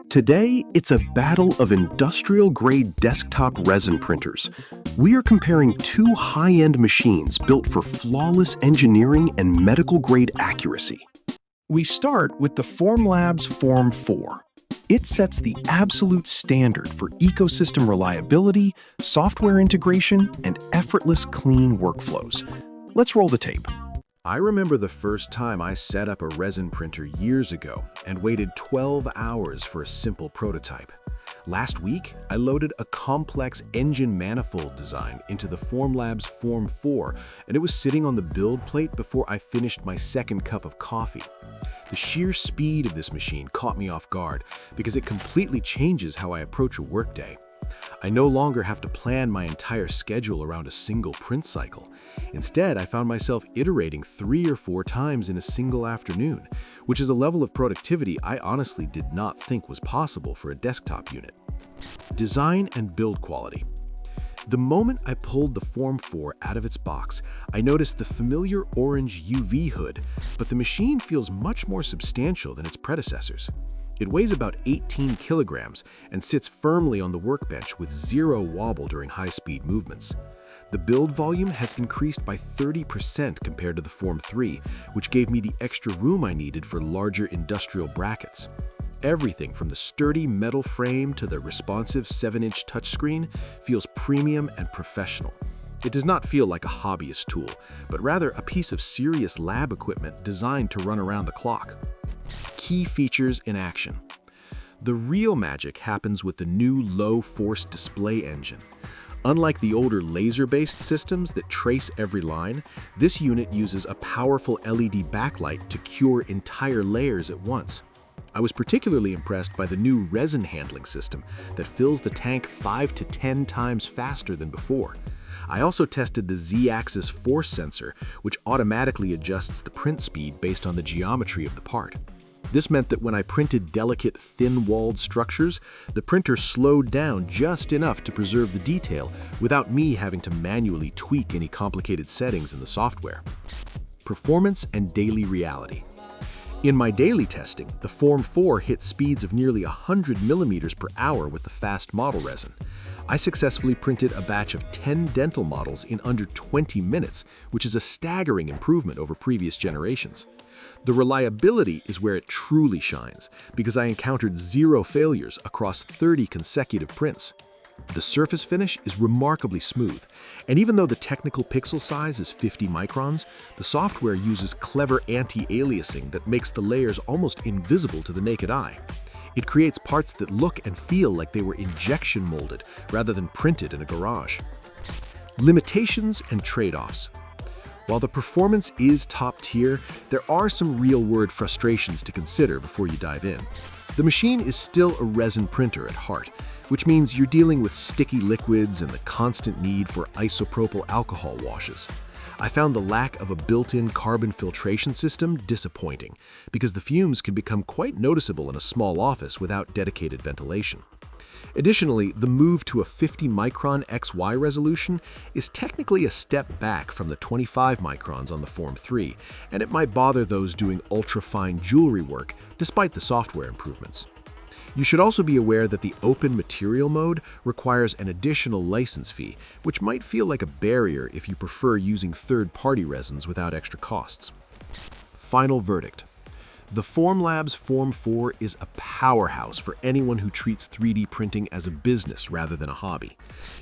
Today, it's a battle of industrial-grade desktop resin printers. We are comparing two high-end machines built for flawless engineering and medical-grade accuracy. We start with the Formlabs Form 4. It sets the absolute standard for ecosystem reliability, software integration, and effortless clean workflows. Let's roll the tape. I remember the first time I set up a resin printer years ago and waited 12 hours for a simple prototype. Last week, I loaded a complex engine manifold design into the Formlabs Form 4, and it was sitting on the build plate before I finished my second cup of coffee. The sheer speed of this machine caught me off guard because it completely changes how I approach a workday. I no longer have to plan my entire schedule around a single print cycle. Instead, I found myself iterating 3 or 4 times in a single afternoon, which is a level of productivity I honestly did not think was possible for a desktop unit. Design and build quality. The moment I pulled the Form 4 out of its box, I noticed the familiar orange UV hood, but the machine feels much more substantial than its predecessors. It weighs about 18 kilograms and sits firmly on the workbench with zero wobble during high-speed movements. The build volume has increased by 30% compared to the Form 3, which gave me the extra room I needed for larger industrial brackets. Everything from the sturdy metal frame to the responsive 7-inch touchscreen feels premium and professional. It does not feel like a hobbyist tool, but rather a piece of serious lab equipment designed to run around the clock. Key features in action. The real magic happens with the new low-force display engine. Unlike the older laser-based systems that trace every line, this unit uses a powerful LED backlight to cure entire layers at once. I was particularly impressed by the new resin handling system that fills the tank 5 to 10 times faster than before. I also tested the Z-axis force sensor, which automatically adjusts the print speed based on the geometry of the part. This meant that when I printed delicate, thin-walled structures, the printer slowed down just enough to preserve the detail without me having to manually tweak any complicated settings in the software. Performance and daily reality. In my daily testing, the Form 4 hit speeds of nearly 100 millimeters per hour with the fast model resin. I successfully printed a batch of 10 dental models in under 20 minutes, which is a staggering improvement over previous generations. The reliability is where it truly shines, because I encountered 0 failures across 30 consecutive prints. The surface finish is remarkably smooth, and even though the technical pixel size is 50 microns, the software uses clever anti-aliasing that makes the layers almost invisible to the naked eye. It creates parts that look and feel like they were injection molded rather than printed in a garage. Limitations and trade-offs. While the performance is top tier, there are some real-world frustrations to consider before you dive in. The machine is still a resin printer at heart, which means you're dealing with sticky liquids and the constant need for isopropyl alcohol washes. I found the lack of a built-in carbon filtration system disappointing, because the fumes can become quite noticeable in a small office without dedicated ventilation. Additionally, the move to a 50-micron XY resolution is technically a step back from the 25 microns on the Form 3, and it might bother those doing ultra-fine jewelry work despite the software improvements. You should also be aware that the open material mode requires an additional license fee, which might feel like a barrier if you prefer using third-party resins without extra costs. Final verdict. The Formlabs Form 4 is a powerhouse for anyone who treats 3D printing as a business rather than a hobby.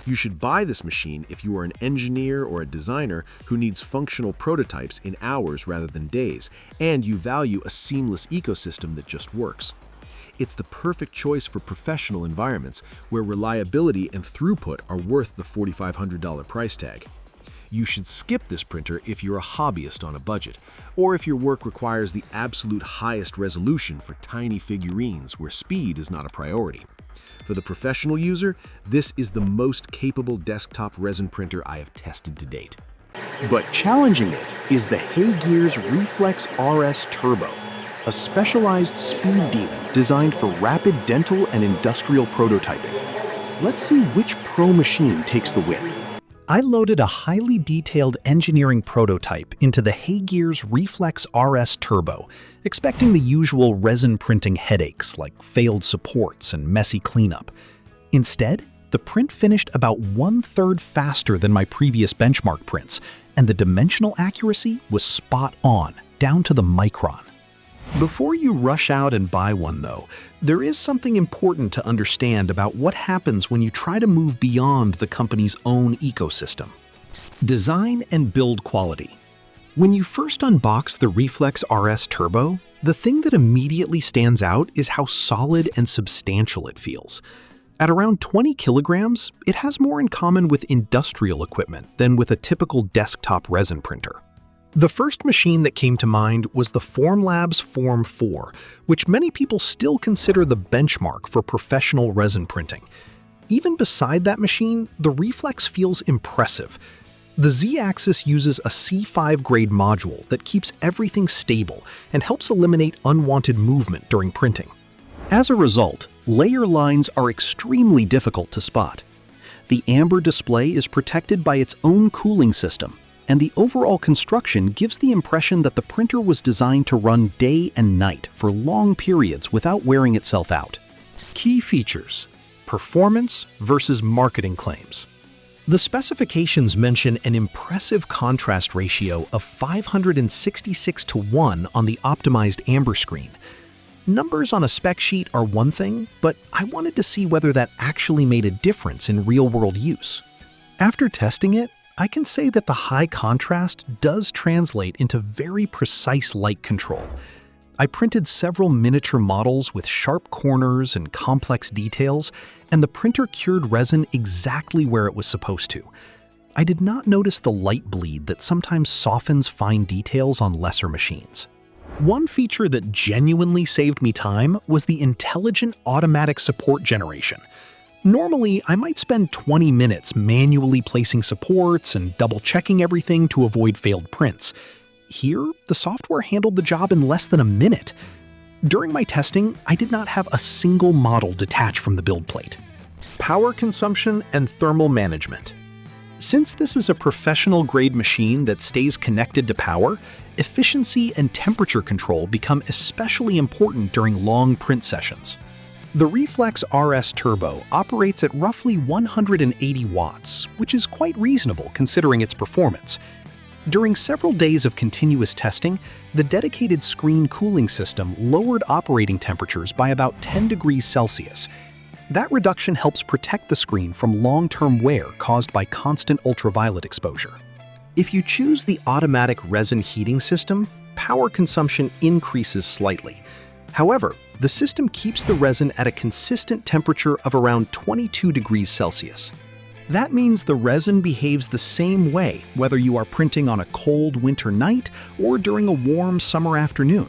You should buy this machine if you are an engineer or a designer who needs functional prototypes in hours rather than days, and you value a seamless ecosystem that just works. It's the perfect choice for professional environments where reliability and throughput are worth the $4,500 price tag. You should skip this printer if you're a hobbyist on a budget, or if your work requires the absolute highest resolution for tiny figurines where speed is not a priority. For the professional user, this is the most capable desktop resin printer I have tested to date. But challenging it is the HeyGears Reflex RS Turbo, a specialized speed demon designed for rapid dental and industrial prototyping. Let's see which pro machine takes the win. I loaded a highly detailed engineering prototype into the HeyGears Reflex RS Turbo, expecting the usual resin printing headaches like failed supports and messy cleanup. Instead, the print finished about 1/3 faster than my previous benchmark prints, and the dimensional accuracy was spot on, down to the micron. Before you rush out and buy one, though, there is something important to understand about what happens when you try to move beyond the company's own ecosystem. Design and build quality. When you first unbox the Reflex RS Turbo, the thing that immediately stands out is how solid and substantial it feels. At around 20 kilograms, it has more in common with industrial equipment than with a typical desktop resin printer. The first machine that came to mind was the Formlabs Form 4, which many people still consider the benchmark for professional resin printing. Even beside that machine, the Reflex feels impressive. The Z-axis uses a C5 grade module that keeps everything stable and helps eliminate unwanted movement during printing. As a result, layer lines are extremely difficult to spot. The amber display is protected by its own cooling system, and the overall construction gives the impression that the printer was designed to run day and night for long periods without wearing itself out. Key features: performance versus marketing claims. The specifications mention an impressive contrast ratio of 566:1 on the optimized amber screen. Numbers on a spec sheet are one thing, but I wanted to see whether that actually made a difference in real-world use. After testing it, I can say that the high contrast does translate into very precise light control. I printed several miniature models with sharp corners and complex details, and the printer cured resin exactly where it was supposed to. I did not notice the light bleed that sometimes softens fine details on lesser machines. One feature that genuinely saved me time was the intelligent automatic support generation. Normally, I might spend 20 minutes manually placing supports and double-checking everything to avoid failed prints. Here, the software handled the job in less than a minute. During my testing, I did not have a single model detach from the build plate. Power consumption and thermal management. Since this is a professional-grade machine that stays connected to power, efficiency and temperature control become especially important during long print sessions. The Reflex RS Turbo operates at roughly 180 watts, which is quite reasonable considering its performance. During several days of continuous testing, the dedicated screen cooling system lowered operating temperatures by about 10 degrees Celsius. That reduction helps protect the screen from long-term wear caused by constant ultraviolet exposure. If you choose the automatic resin heating system, power consumption increases slightly. However, the system keeps the resin at a consistent temperature of around 22 degrees Celsius. That means the resin behaves the same way whether you are printing on a cold winter night or during a warm summer afternoon.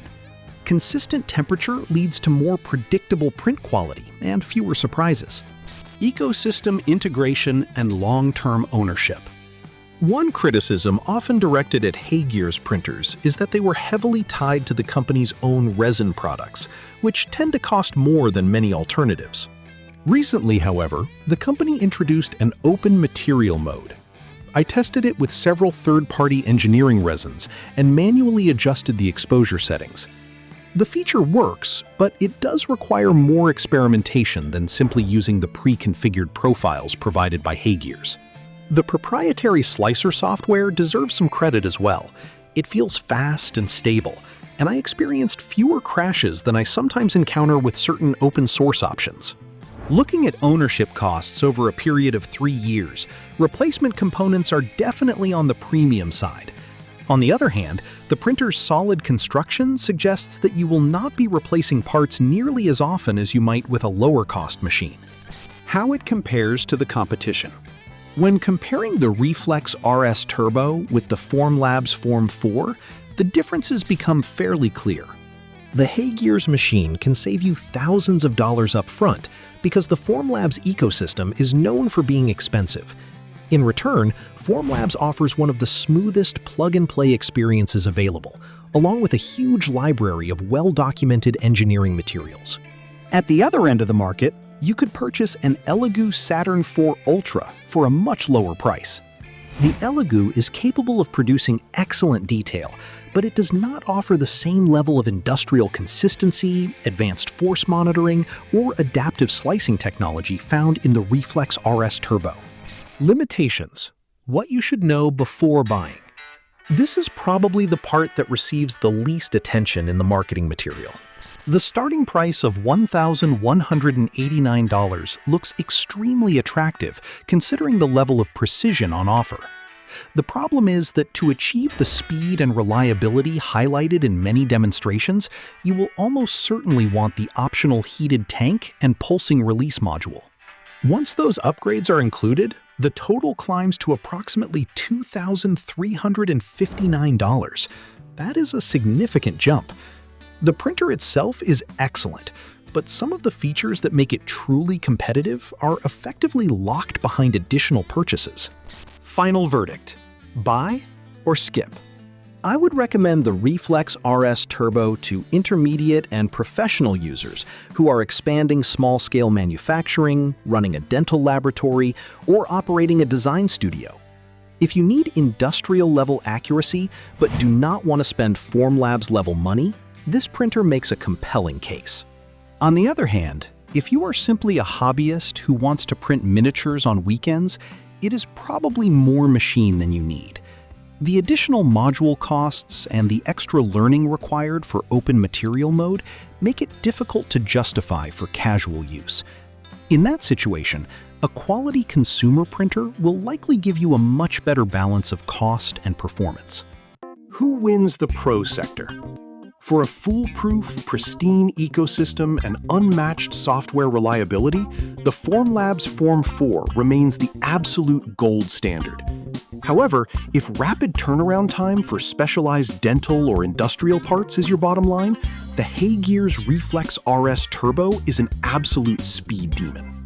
Consistent temperature leads to more predictable print quality and fewer surprises. Ecosystem integration and long-term ownership. One criticism often directed at HeyGears printers is that they were heavily tied to the company's own resin products, which tend to cost more than many alternatives. Recently, however, the company introduced an open material mode. I tested it with several third-party engineering resins and manually adjusted the exposure settings. The feature works, but it does require more experimentation than simply using the pre-configured profiles provided by HeyGears. The proprietary slicer software deserves some credit as well. It feels fast and stable, and I experienced fewer crashes than I sometimes encounter with certain open-source options. Looking at ownership costs over a period of 3 years, replacement components are definitely on the premium side. On the other hand, the printer's solid construction suggests that you will not be replacing parts nearly as often as you might with a lower-cost machine. How it compares to the competition. When comparing the Reflex RS Turbo with the Formlabs Form 4, the differences become fairly clear. The HeyGears machine can save you thousands of dollars up front because the Formlabs ecosystem is known for being expensive. In return, Formlabs offers one of the smoothest plug-and-play experiences available, along with a huge library of well-documented engineering materials. At the other end of the market, you could purchase an Elegoo Saturn IV Ultra for a much lower price. The Elegoo is capable of producing excellent detail, but it does not offer the same level of industrial consistency, advanced force monitoring, or adaptive slicing technology found in the Reflex RS Turbo. Limitations: what you should know before buying. This is probably the part that receives the least attention in the marketing material. The starting price of $1,189 looks extremely attractive considering the level of precision on offer. The problem is that to achieve the speed and reliability highlighted in many demonstrations, you will almost certainly want the optional heated tank and pulsing release module. Once those upgrades are included, the total climbs to approximately $2,359. That is a significant jump. The printer itself is excellent, but some of the features that make it truly competitive are effectively locked behind additional purchases. Final verdict: buy or skip? I would recommend the Reflex RS Turbo to intermediate and professional users who are expanding small-scale manufacturing, running a dental laboratory, or operating a design studio. If you need industrial-level accuracy but do not want to spend Formlabs-level money, this printer makes a compelling case. On the other hand, if you are simply a hobbyist who wants to print miniatures on weekends, it is probably more machine than you need. The additional module costs and the extra learning required for open material mode make it difficult to justify for casual use. In that situation, a quality consumer printer will likely give you a much better balance of cost and performance. Who wins the pro sector? For a foolproof, pristine ecosystem and unmatched software reliability, the Formlabs Form 4 remains the absolute gold standard. However, if rapid turnaround time for specialized dental or industrial parts is your bottom line, the HeyGears Reflex RS Turbo is an absolute speed demon.